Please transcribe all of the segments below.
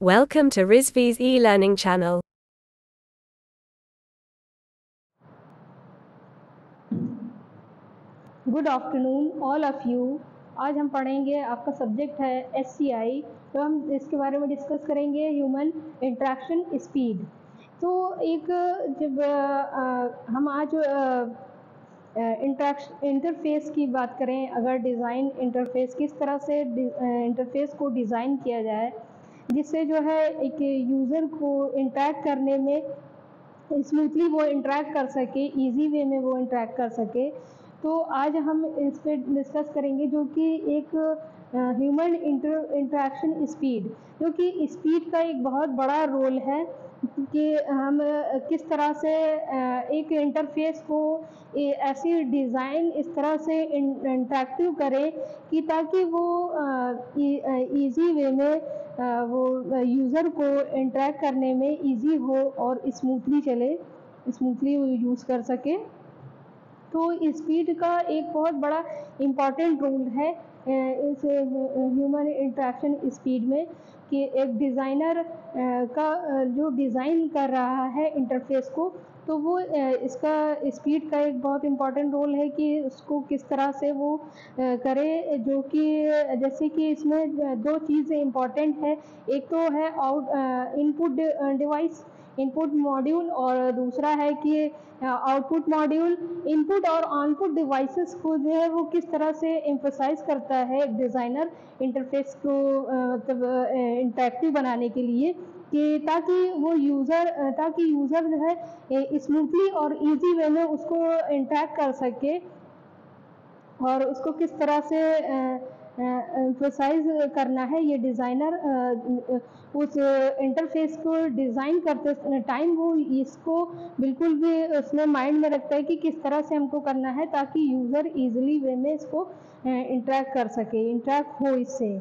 Welcome to Rizvi's e-learning channel. Good afternoon all of you. आज हम पढ़ेंगे, आपका सब्जेक्ट है SCI, तो हम इसके बारे में डिस्कस करेंगे ह्यूमन इंटरेक्शन स्पीड। तो एक जब हम आज इंटरफेस की बात करें, अगर डिज़ाइन इंटरफेस किस तरह से इंटरफेस को डिज़ाइन किया जाए जिससे जो है एक यूज़र को इंटरेक्ट करने में स्मूथली वो इंटरेक्ट कर सके, इजी वे में वो इंटरेक्ट कर सके। तो आज हम इस पर डिस्कस करेंगे जो कि एक ह्यूमन इंटरेक्शन स्पीड, जो कि स्पीड का एक बहुत बड़ा रोल है कि हम किस तरह से एक इंटरफेस को ऐसी डिज़ाइन इस तरह से इंटरेक्टिव करें कि ताकि वो इजी वे में वो यूज़र को इंटरेक्ट करने में इजी हो और स्मूथली चले, स्मूथली वो यूज़ कर सके। तो स्पीड का एक बहुत बड़ा इम्पॉर्टेंट रोल है इस ह्यूमन इंटरेक्शन स्पीड में, कि एक डिज़ाइनर का जो डिज़ाइन कर रहा है इंटरफेस को, तो वो इसका स्पीड का एक बहुत इम्पॉर्टेंट रोल है कि उसको किस तरह से वो करे, जो कि जैसे कि इसमें दो चीज़ें इम्पॉर्टेंट है। एक तो है इनपुट डिवाइस, इनपुट मॉड्यूल, और दूसरा है कि आउटपुट मॉड्यूल। इनपुट और आउटपुट डिवाइसेस को जो है वो किस तरह से एम्फसाइज करता है एक डिज़ाइनर इंटरफेस को मतलब इंटरेक्टिव बनाने के लिए, कि ताकि यूज़र जो है स्मूथली और इजी वे में उसको इंटरेक्ट कर सके, और उसको किस तरह से एम्फसाइज करना है ये डिज़ाइनर उस इंटरफेस को डिज़ाइन करते टाइम वो इसको बिल्कुल भी उसमें माइंड में रखता है कि किस तरह से हमको करना है ताकि यूज़र इजीली वे में इसको इंटरेक्ट कर सके, इंटरेक्ट हो इससे।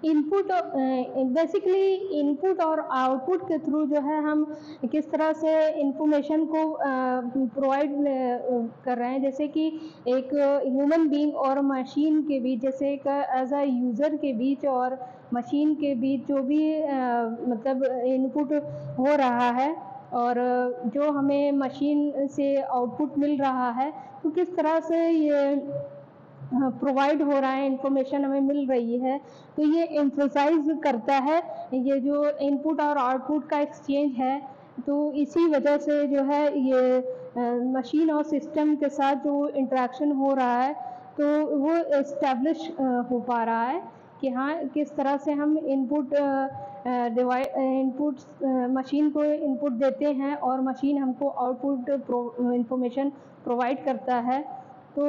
इनपुट बेसिकली इनपुट और आउटपुट के थ्रू जो है हम किस तरह से इंफॉर्मेशन को प्रोवाइड कर रहे हैं, जैसे कि एक ह्यूमन बीइंग और मशीन के बीच, जैसे एक एज अ यूज़र के बीच और मशीन के बीच जो भी मतलब इनपुट हो रहा है और जो हमें मशीन से आउटपुट मिल रहा है, तो किस तरह से ये प्रोवाइड हो रहा है, इंफॉर्मेशन हमें मिल रही है। तो ये एम्फसाइज करता है ये जो इनपुट और आउटपुट का एक्सचेंज है। तो इसी वजह से जो है ये मशीन और सिस्टम के साथ जो इंटरेक्शन हो रहा है, तो वो एस्टेब्लिश हो पा रहा है कि हाँ, किस तरह से हम इनपुट मशीन को इनपुट देते हैं और मशीन हमको आउटपुट इंफॉर्मेशन प्रोवाइड करता है। तो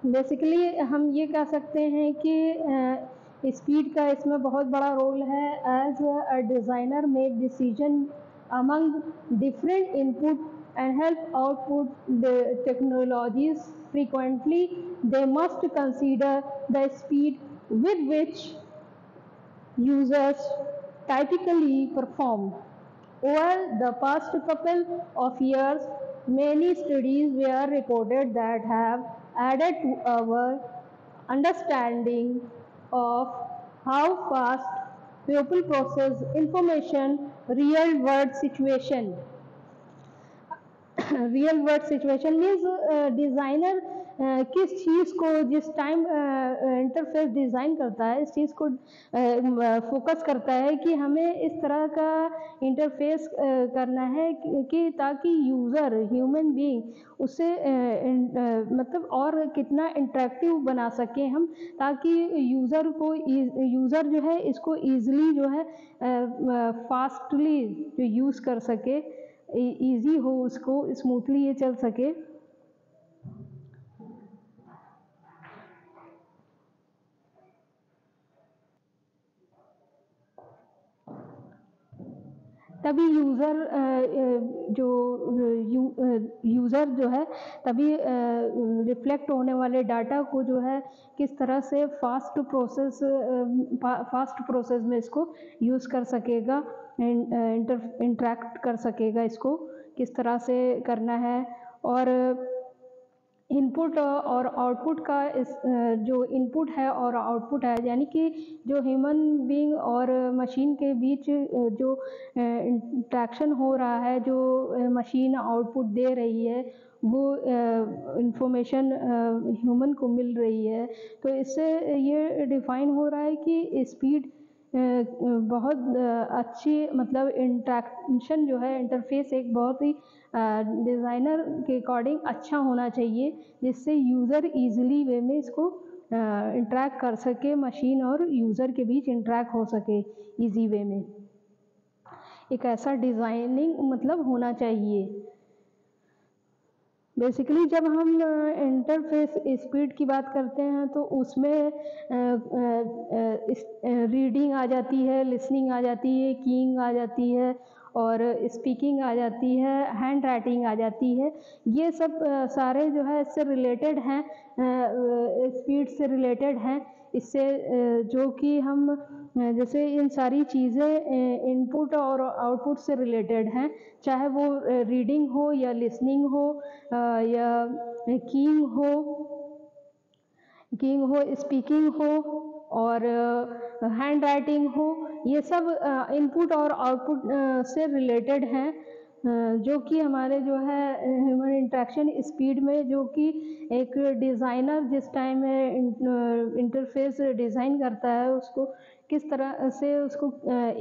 बेसिकली हम ये कह सकते हैं कि स्पीड का इसमें बहुत बड़ा रोल है। As a designer make decision among different input and help output the technologies frequently, they must consider the speed with which users typically perform. Over the past couple of years, many studies were reported that have added to our understanding of how fast people process information. Real word situation means designer किस चीज़ को जिस time interface design करता है, इस चीज़ को focus करता है कि हमें इस तरह का इंटरफेस करना है कि ताकि यूज़र ह्यूमन बीइंग उससे मतलब और कितना इंटरेक्टिव बना सकें हम, ताकि यूज़र जो है इसको ईज़िली जो है फास्टली जो यूज़ कर सके, इजी हो, उसको स्मूथली ये चल सके। तभी यूज़र जो है तभी रिफ्लेक्ट होने वाले डाटा को जो है किस तरह से फास्ट प्रोसेस में इसको यूज़ कर सकेगा, इंटरेक्ट कर सकेगा, इसको किस तरह से करना है और इनपुट और आउटपुट का जो इनपुट है और आउटपुट है, यानी कि जो ह्यूमन बीइंग और मशीन के बीच जो इंटरेक्शन हो रहा है, जो मशीन आउटपुट दे रही है, वो इंफॉर्मेशन ह्यूमन को मिल रही है। तो इससे ये डिफाइन हो रहा है कि स्पीड बहुत अच्छी, मतलब इंटरेक्शन जो है, इंटरफेस एक बहुत ही डिज़ाइनर के अकॉर्डिंग अच्छा होना चाहिए, जिससे यूज़र ईज़िली वे में इसको इंटरैक्ट कर सके, मशीन और यूज़र के बीच इंटरैक्ट हो सके ईज़ी वे में। एक ऐसा डिज़ाइनिंग मतलब होना चाहिए। बेसिकली जब हम इंटरफेस स्पीड की बात करते हैं तो उसमें रीडिंग आ जाती है, लिसनिंग आ जाती है, कीइंग आ जाती है और स्पीकिंग आ जाती है, हैंड राइटिंग आ जाती है। ये सब सारे जो है इससे रिलेटेड हैं, स्पीड से रिलेटेड हैं। इससे जो कि हम जैसे इन सारी चीज़ें इनपुट और आउटपुट से रिलेटेड हैं, चाहे वो रीडिंग हो या लिसनिंग हो या कीइंग हो, स्पीकिंग हो और हैंड राइटिंग हो। ये सब इनपुट और आउटपुट से रिलेटेड हैं, जो कि हमारे जो है ह्यूमन इंटरेक्शन स्पीड में, जो कि एक डिज़ाइनर जिस टाइम इंटरफेस डिज़ाइन करता है, उसको किस तरह से उसको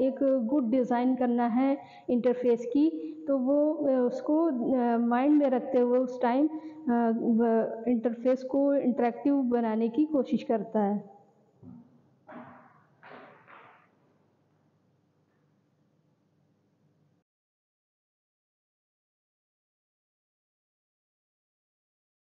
एक गुड डिज़ाइन करना है इंटरफेस की, तो वो उसको माइंड में रखते हुए उस टाइम इंटरफेस को इंटरेक्टिव बनाने की कोशिश करता है।